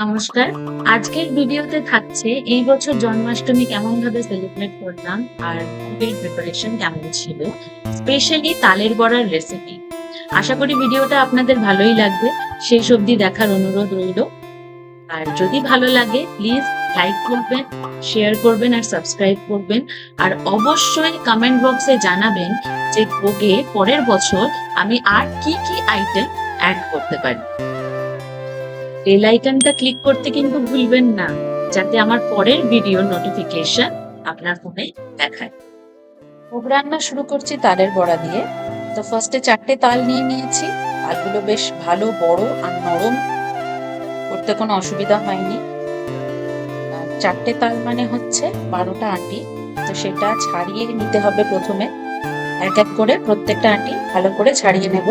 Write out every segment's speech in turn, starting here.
নমস্কার। আজকের ভিডিওতে থাকছে এই বছর জন্মাষ্টমী কেমন ভাবে সেলিব্রেট করলাম আর পুজোর প্রিপারেশন কেমন ছিল, স্পেশালি তালের বড়ার রেসিপি। আশা করি ভিডিওটা আপনাদের ভালোই লাগবে, শেষ অবধি দেখার অনুরোধ রইল। আর যদি ভালো লাগে প্লিজ লাইক করবেন, শেয়ার করবেন আর সাবস্ক্রাইব করবেন। আর অবশ্যই কমেন্ট বক্সে জানাবেন যে ভোগে পরের বছর আমি আর কি কি আইটেম অ্যাড করতে পারি। বেল আইকনটা ক্লিক করতে কিন্তু ভুলবেন না, যাতে আমার পরের ভিডিও নোটিফিকেশন আপনার ফোনে দেখায়। ভোগ রান্না শুরু করছি তালের বড়া দিয়ে। তো ফার্স্টে 4টে তাল নিয়ে নিয়েছি। তালগুলো বেশ ভালো বড় আর নরম, করতে কোনো অসুবিধা হয়নি। 4টে তাল মানে হচ্ছে 12টা আটি। তো সেটা ছাড়িয়ে নিতে হবে প্রথমে, এক এক করে প্রত্যেকটা আটি ভালো করে ছাড়িয়ে নেব।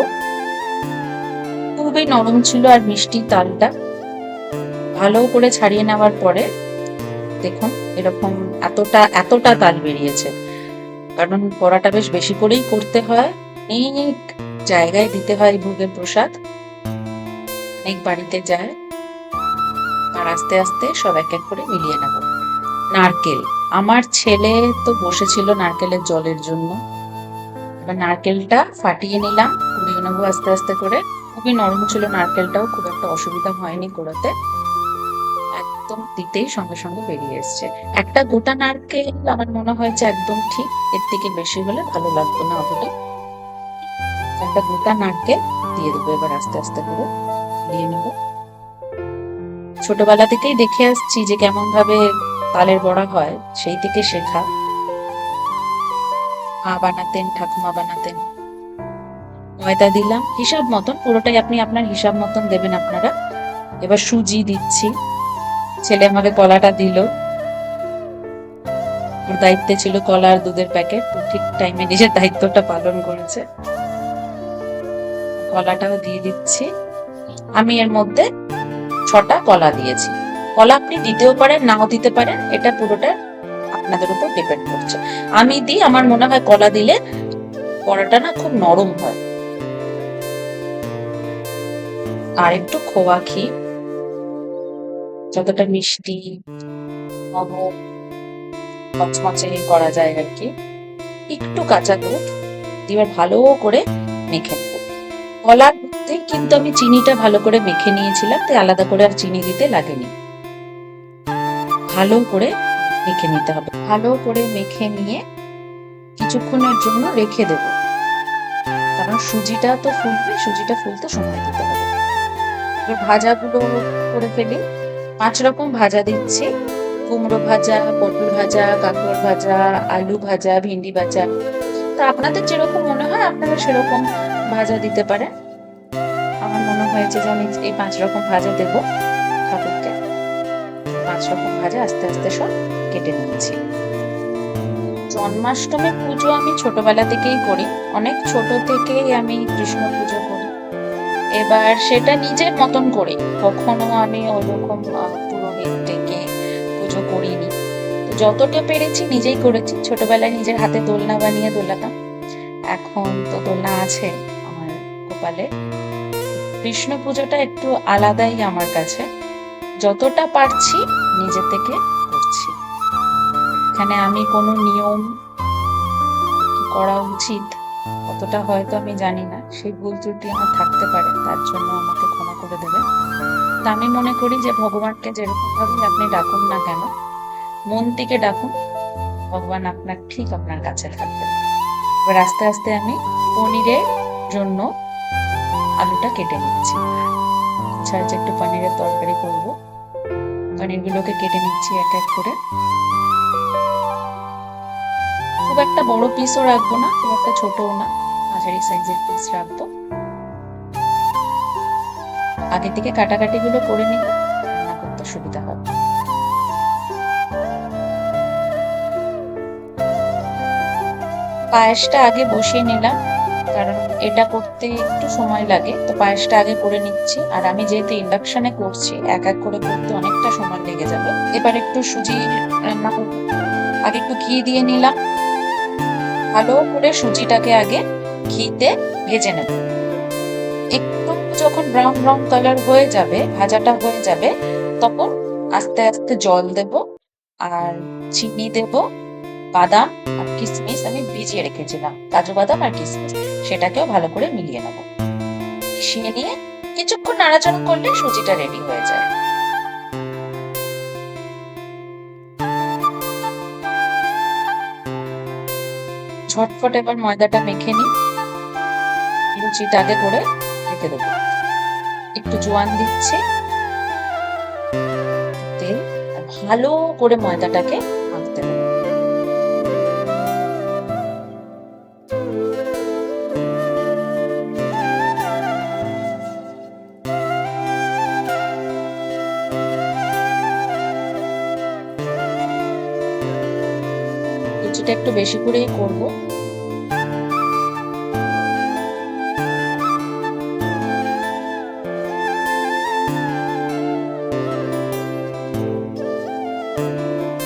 খুবই নরম ছিল আর মিষ্টি তালটা। ভালো করে ছাড়িয়ে নেওয়ার পরে দেখুন এরকম এতটা তাল বেরিয়েছে। কারণ বড়াটা বেশ বেশি করেই করতে হয়, অনেক জায়গায় দিতে হয় ভোগের প্রসাদ, অনেক বাড়িতে যায়। আর আস্তে আস্তে সব এক এক করে মিলিয়ে নেব। নারকেল, আমার ছেলে তো বসেছিল নারকেলের জলের জন্য। এবার নারকেলটা ফাটিয়ে নিলাম, কুড়িয়ে নেবো আস্তে আস্তে করে। খুবই নরম ছিল নারকেলটাও, খুব একটা অসুবিধা হয়নি কোড়াতে। একদম দিতেই সঙ্গে সঙ্গে বেরিয়ে এসছে। একটা গোটা নারকেল আমার মনে হয় যে একদম ঠিক, এর থেকে বেশি হলে ভালো লাগতো না হলে। একটা গোটা নারকেল দিয়ে দেবো এবার আস্তে আস্তে করে দিয়ে নেব। ছোটবেলা থেকেই দেখে আসছি যে কেমন ভাবে তালের বড়া হয়, সেই থেকে শেখা। মা বানাতেন, ঠাকুমা বানাতেন। ময়দা দিলাম হিসাব মতন, পুরোটাই আপনি আপনার হিসাব মতন দেবেন আপনারা। এবার সুজি দিচ্ছি। ছেলে আমাকে কলাটা দিল, ওর দায়িত্বে ছিল কলা আর দুধের প্যাকেট, ঠিক টাইমে নিজের দায়িত্বটা পালন করেছে। কলাটাও দিয়ে দিচ্ছি। আমি এর মধ্যে 6টা কলা দিয়েছি। কলা আপনি দিতেও পারেন, নাও দিতে পারেন, এটা পুরোটা আপনাদের উপর ডিপেন্ড করছে। আমি দিই, আমার মনে হয় কলা দিলে বড়াটা না খুব নরম হয়। আর একটু খোয়া ঘি, যতটা মিষ্টি নরম মচমচে করা যায় আর কি। একটু কাঁচা দুধ দিয়ে ভালো করে মেখে নেব। কলার মধ্যে কিন্তু আমি চিনিটা ভালো করে মেখে নিয়েছিলাম, তাই আলাদা করে আর চিনি দিতে লাগেনি। ভালো করে মেখে নিতে হবে। ভালো করে মেখে নিয়ে কিছুক্ষণের জন্য রেখে দেব, কারণ সুজিটা তো ফুলবে, সুজিটা ফুলতে সময় দিতে হবে। এবার ভাজাগুলো করে ফেলি। 5 রকম ভাজা দিচ্ছি। কুমড়ো ভাজা, পটল ভাজা, কাঁকরোল ভাজা, আলু ভাজা, ভেন্ডি ভাজা। তা আপনাদের যেরকম মনে হয় আপনারা সেরকম ভাজা দিতে পারেন। আমার মনে হয়েছে যে আমি এই 5 রকম ভাজা দেব ঠাকুরকে। 5 রকম ভাজা আস্তে আস্তে সব কেটে নিয়েছি। জন্মাষ্টমী পুজো আমি ছোটবেলা থেকেই করি, অনেক ছোট থেকেই আমি কৃষ্ণ পুজো করি। এবার সেটা নিজের মতন করি, কখনো আমি ওরকম পুরোহিত ডেকে পুজো করিনি। তো যতটা পেরেছি নিজেই করেছি। ছোটবেলায় নিজের হাতে দোলনা বানিয়ে দোলাতাম, এখন তো দোলনা আছে আমার কপালে। কৃষ্ণ পুজোটা একটু আলাদাই আমার কাছে, যতটা পারছি নিজে থেকে করছি। এখানে আমি কোনো নিয়ম কি করা উচিত কতটা হয়তো আমি জানি না, সেই ভুল ত্রুটি আমার থাকতে পারে, তার জন্য আমাকে ক্ষমা করে দেবেন। তা আমি মনে করি যে ভগবানকে যেরকম ভাবে আপনি ডাকুন না কেন, মন থেকে ডাকুন, ভগবান আপনার ঠিক আপনার কাছে থাকবেন। এবার আস্তে আস্তে আমি পনিরের জন্য আলুটা কেটে নিচ্ছি। আচ্ছা, একটু পনিরের তরকারি করবো, পনিরগুলোকে কেটে নিচ্ছি এক এক করে। খুব একটা বড় পিসও রাখবো না, খুব একটা ছোটও না, মাঝারি সাইজের পিস রাখবো। আগে থেকে কাটাকাটি গুলো করে নিলে রান্না করতে সুবিধা হবে। পায়েসটা আগে বসিয়ে নিলাম, কারণ এটা করতে একটু সময় লাগে, তো পায়েসটা আগে করে নিচ্ছি। আর আমি যেহেতু ইন্ডাকশনে করছি, এক এক করে করতে অনেকটা সময় লেগে যাবে। এবার একটু সুজি রান্না করবো। আগে একটু ঘি দিয়ে নিলাম, ভালো করে সুজিটাকে আগে ঘিতে ভেজে নেব। একটু যখন ব্রাউন ব্রাউন কালার হয়ে যাবে, ভাজাটা হয়ে যাবে, তখন আস্তে আস্তে জল দেব আর চিনি দেব, বাদাম আর কিশমিশ আমি ভিজিয়ে রেখেছিলাম, কাজু বাদাম আর কিশমিশ, সেটাকেও ভালো করে মিলিয়ে নেব। মিশিয়ে নিয়ে কিছুক্ষণ নাড়াচাড়া করলে সুজিটা রেডি হয়ে যায়। ঝটফট এবার ময়দাটা মেখে নিই, লুচিটা আগে করে রেখে দেবো। একটু জোয়ান দিচ্ছি, তেল, ভালো করে ময়দাটাকে মাখতে হবে। লুচিটা একটু বেশি করেই করবো।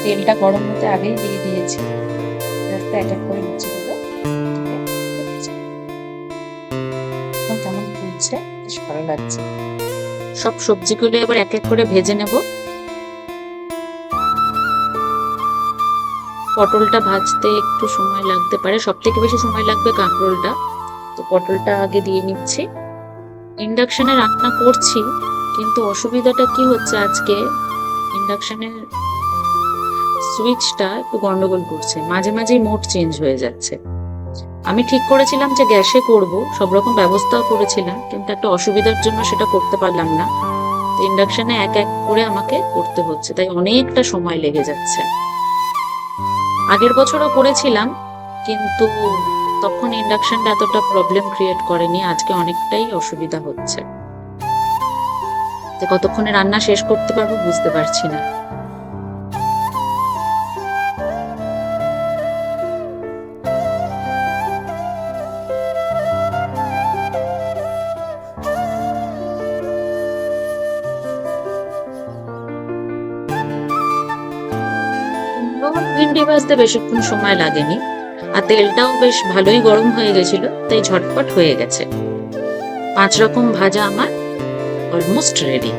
তেলটা গরম হতে আগেই দিয়ে দিয়েছি, এক এক করে লুচিগুলো কেমন ফুলছে, বেশ ভালো লাগছে। সব সবজিগুলো এবার এক এক করে ভেজে নেব। পটলটা ভাজতে একটু সময় লাগতে পারে, সব থেকে বেশি সময় লাগবে কাঁকরোলটা, তো পটলটা আগে দিয়ে নিচ্ছি। ইন্ডাকশনে রান্না করছি, কিন্তু অসুবিধাটা কি হচ্ছে, আজকে ইন্ডাকশনের সুইচটা একটু গন্ডগোল করছে, মাঝে মাঝেই মোড চেঞ্জ হয়ে যাচ্ছে। আমি ঠিক করেছিলাম যে গ্যাসে করব, সব রকম ব্যবস্থাও করেছিলাম, কিন্তু একটা অসুবিধার জন্য সেটা করতে পারলাম না। তো ইন্ডাকশনে এক এক করে আমাকে করতে হচ্ছে, তাই অনেকটা সময় লেগে যাচ্ছে। আগের বছরও করেছিলাম, কিন্তু তখন ইন্ডাকশনটা এতটা প্রবলেম ক্রিয়েট করেনি, আজকে অনেকটাই অসুবিধা হচ্ছে। তো কতক্ষণে রান্না শেষ করতে পারবো বুঝতে পারছি না। ভিন্ডি ভাজতে বেশিক্ষণ সময় লাগেনি, আর তেলটাও বেশ ভালোই গরম হয়ে গেছিল, তাই ঝটপট হয়ে গেছে। 5 রকম ভাজা আমার অলমোস্ট রেডি।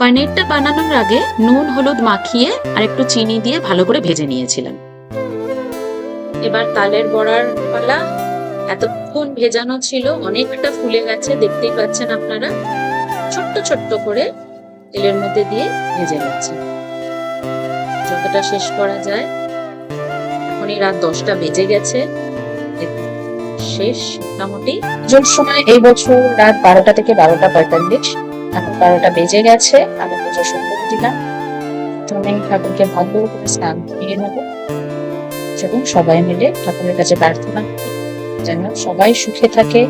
পনিরটা বানানোর আগে নুন হলুদ মাখিয়ে আর একটু চিনি দিয়ে ভালো করে ভেজে নিয়েছিলাম। এবার তালের বড়ার পালা। এতক্ষণ ভেজানো ছিল, অনেকটা ফুলে গেছে, দেখতেই পাচ্ছেন আপনারা। ছোট্ট ছোট্ট করে তেলের মধ্যে দিয়ে ভেজে নিচ্ছি, যতটা শেষ করা যায়। এখন রাত 10টা বেজে গেছে, শেষ মোটামুটি। পুজোর সময় এই বছর রাত 12টা থেকে 12টা 45, এখন 12টা বেজে গেছে। আমি পুজো শুরু করে দিলাম। প্রথমে ঠাকুরকে ভালো করে স্নান করিয়ে নেব এবং সবাই মিলে ঠাকুরের কাছে প্রার্থনা করি যেন সবাই সুখে থাকে,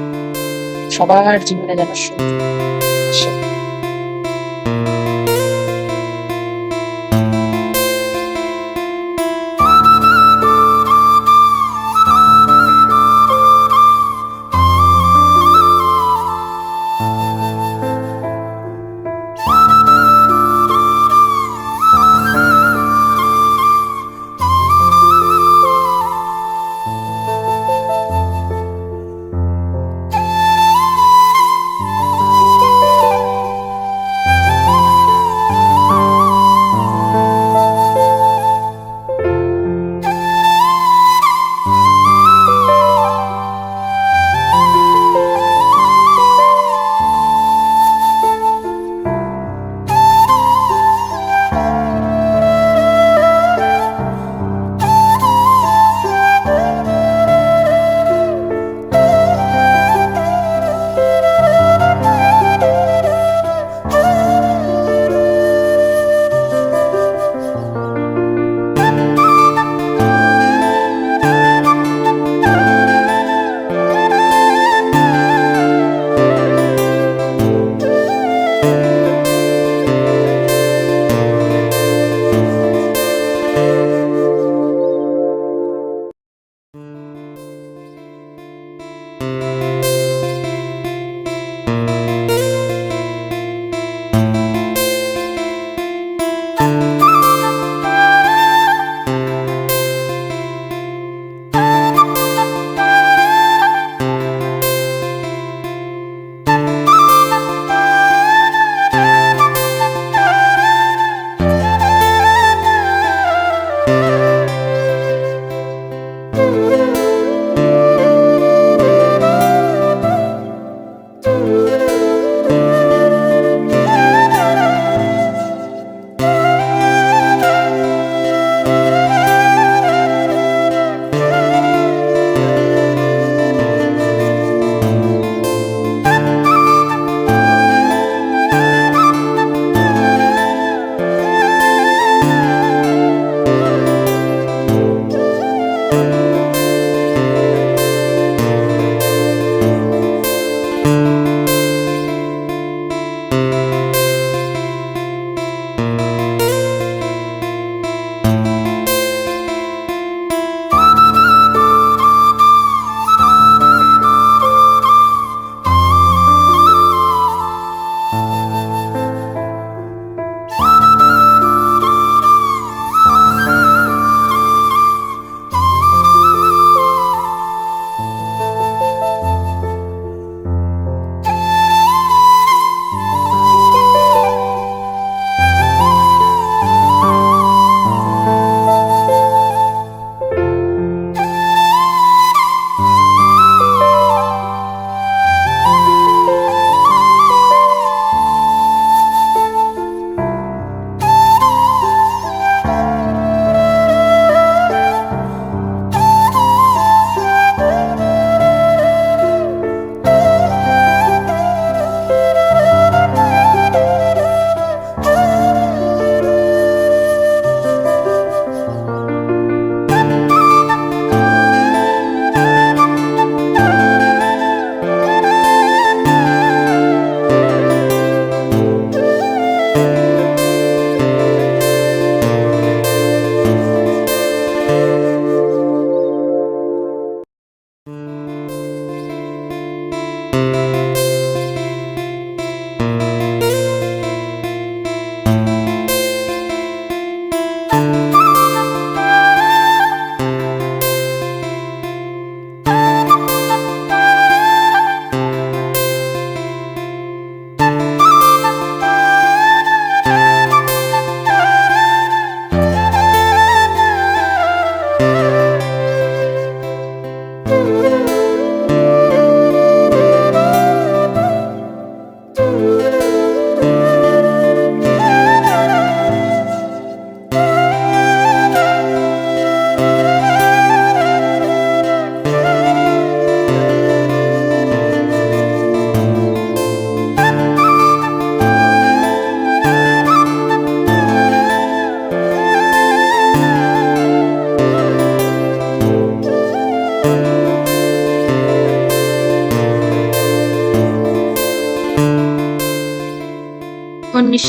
সবার জীবনে যেন সুখ আসে।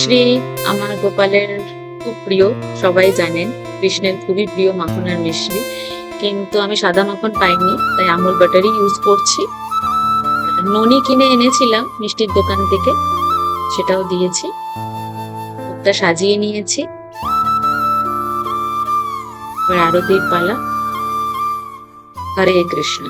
মিশ্রি আমার গোপালের খুব প্রিয়, সবাই জানেন। কৃষ্ণের খুবই প্রিয় মাখন আর মিশ্রি, কিন্তু আমি সাদা মাখন পাইনি, তাই আমুল বাটারই ইউজ করছি। ননি কিনে এনেছিলাম মিষ্টির দোকান থেকে, সেটাও দিয়েছি। ভোগটা সাজিয়ে নিয়েছি, এবার আরতির পালা। হরে কৃষ্ণ।